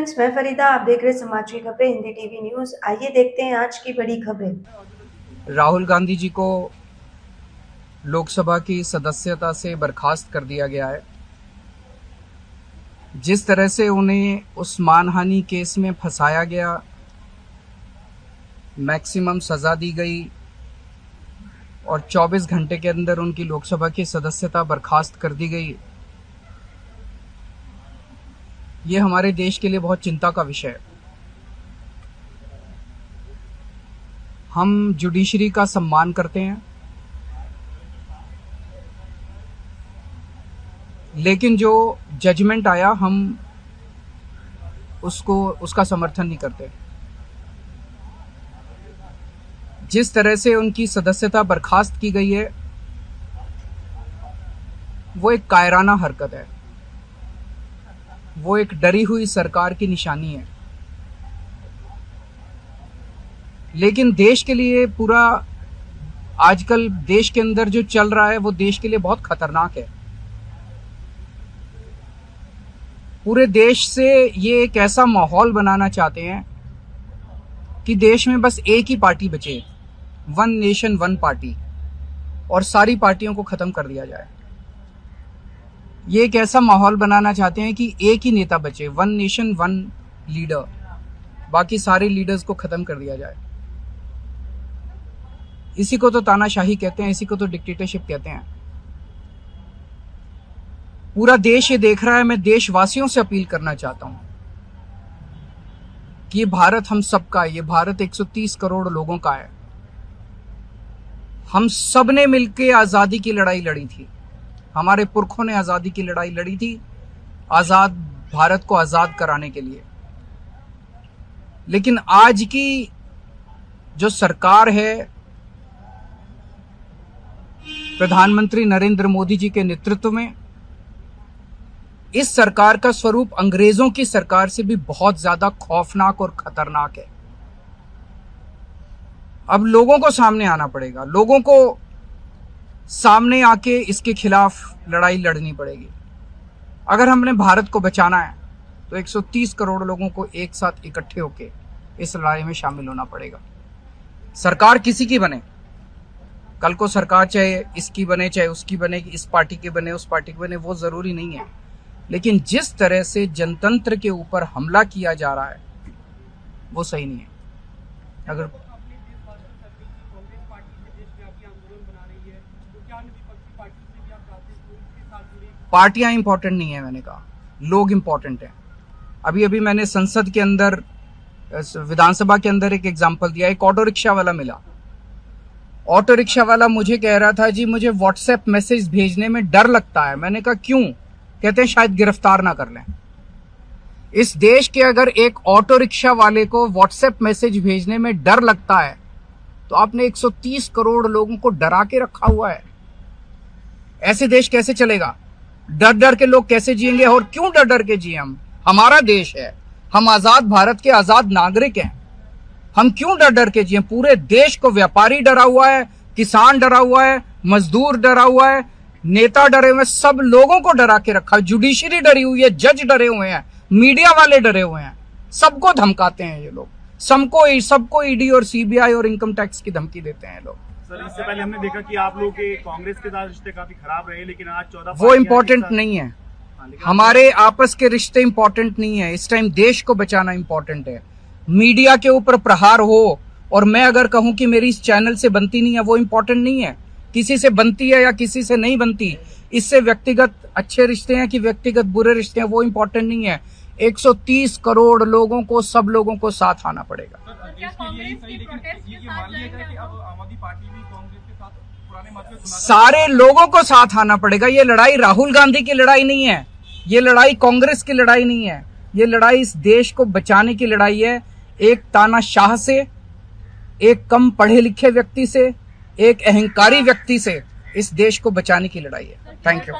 Friends, मैं फरीदा, आप देख रहे समाज की खबरें हिंदी टीवी न्यूज। आइए देखते हैं आज की बड़ी खबरें। राहुल गांधी जी को लोकसभा की सदस्यता से बर्खास्त कर दिया गया है। जिस तरह से उन्हें उस मानहानि केस में फंसाया गया, मैक्सिमम सजा दी गई और 24 घंटे के अंदर उनकी लोकसभा की सदस्यता बर्खास्त कर दी गई, ये हमारे देश के लिए बहुत चिंता का विषय है। हम जुडिशरी का सम्मान करते हैं, लेकिन जो जजमेंट आया हम उसका समर्थन नहीं करते। जिस तरह से उनकी सदस्यता बर्खास्त की गई है, वो एक कायराना हरकत है, वो एक डरी हुई सरकार की निशानी है। लेकिन देश के लिए पूरा आजकल देश के अंदर जो चल रहा है वो देश के लिए बहुत खतरनाक है। पूरे देश से ये एक ऐसा माहौल बनाना चाहते हैं कि देश में बस एक ही पार्टी बचे, वन नेशन वन पार्टी, और सारी पार्टियों को खत्म कर दिया जाए। ये एक ऐसा माहौल बनाना चाहते हैं कि एक ही नेता बचे, वन नेशन वन लीडर, बाकी सारे लीडर्स को खत्म कर दिया जाए। इसी को तो तानाशाही कहते हैं, इसी को तो डिक्टेटरशिप कहते हैं। पूरा देश ये देख रहा है। मैं देशवासियों से अपील करना चाहता हूं कि ये भारत हम सबका है, ये भारत 130 करोड़ लोगों का है। हम सब ने मिलकर आजादी की लड़ाई लड़ी थी, हमारे पुरखों ने आजादी की लड़ाई लड़ी थी, आजाद भारत को आजाद कराने के लिए। लेकिन आज की जो सरकार है, प्रधानमंत्री नरेंद्र मोदी जी के नेतृत्व में, इस सरकार का स्वरूप अंग्रेजों की सरकार से भी बहुत ज्यादा खौफनाक और खतरनाक है। अब लोगों को सामने आना पड़ेगा, लोगों को सामने आके इसके खिलाफ लड़ाई लड़नी पड़ेगी। अगर हमने भारत को बचाना है तो 130 करोड़ लोगों को एक साथ इकट्ठे होके इस लड़ाई में शामिल होना पड़ेगा। सरकार किसी की बने, कल को सरकार चाहे इसकी बने चाहे उसकी बने, इस पार्टी की बने उस पार्टी की बने, वो जरूरी नहीं है। लेकिन जिस तरह से जनतंत्र के ऊपर हमला किया जा रहा है वो सही नहीं है। अगर पार्टियां इंपॉर्टेंट नहीं है, मैंने कहा लोग इंपॉर्टेंट हैं। अभी मैंने संसद के अंदर, विधानसभा के अंदर एक एग्जांपल दिया। एक ऑटो रिक्शा वाला मिला, ऑटो रिक्शा वाला मुझे कह रहा था, जी मुझे व्हाट्सएप मैसेज भेजने में डर लगता है। मैंने कहा क्यों? कहते हैं शायद गिरफ्तार ना कर लें। इस देश के अगर एक ऑटो रिक्शा वाले को व्हाट्सएप मैसेज भेजने में डर लगता है तो आपने 130 करोड़ लोगों को डरा के रखा हुआ है। ऐसे देश कैसे चलेगा? डर डर के लोग कैसे जिएंगे? और क्यों डर डर के जिए? हम, हमारा देश है, हम आजाद भारत के आजाद नागरिक हैं, हम क्यों डर डर के जिए? पूरे देश को व्यापारी डरा हुआ है, किसान डरा हुआ है, मजदूर डरा हुआ है, नेता डरे हुए हैं, सब लोगों को डरा के रखा है। जुडिशरी डरी हुई है, जज डरे हुए हैं, मीडिया वाले डरे हुए हैं, सबको धमकाते हैं ये लोग, सबको ईडी और सीबीआई और इनकम टैक्स की धमकी देते हैं लोग। सर, इससे पहले हमने देखा कि आप लोग के कांग्रेस के साथ रिश्ते काफी खराब रहे, लेकिन आज 14 वो इम्पोर्टेंट नहीं है। हमारे आपस के रिश्ते इंपॉर्टेंट नहीं है। इस टाइम देश को बचाना इंपॉर्टेंट है। मीडिया के ऊपर प्रहार हो और मैं अगर कहूं कि मेरी इस चैनल से बनती नहीं है, वो इंपॉर्टेंट नहीं है। किसी से बनती है या किसी से नहीं बनती, इससे व्यक्तिगत अच्छे रिश्ते हैं कि व्यक्तिगत बुरे रिश्ते हैं, वो इंपॉर्टेंट नहीं है। 130 करोड़ लोगों को, सब लोगों को साथ आना पड़ेगा। सारे लोगों को साथ आना पड़ेगा। ये लड़ाई राहुल गांधी की लड़ाई नहीं है, ये लड़ाई कांग्रेस की लड़ाई नहीं है, ये लड़ाई इस देश को बचाने की लड़ाई है। एक तानाशाह से, एक कम पढ़े लिखे व्यक्ति से, एक अहंकारी व्यक्ति से इस देश को बचाने की लड़ाई है। Thank you.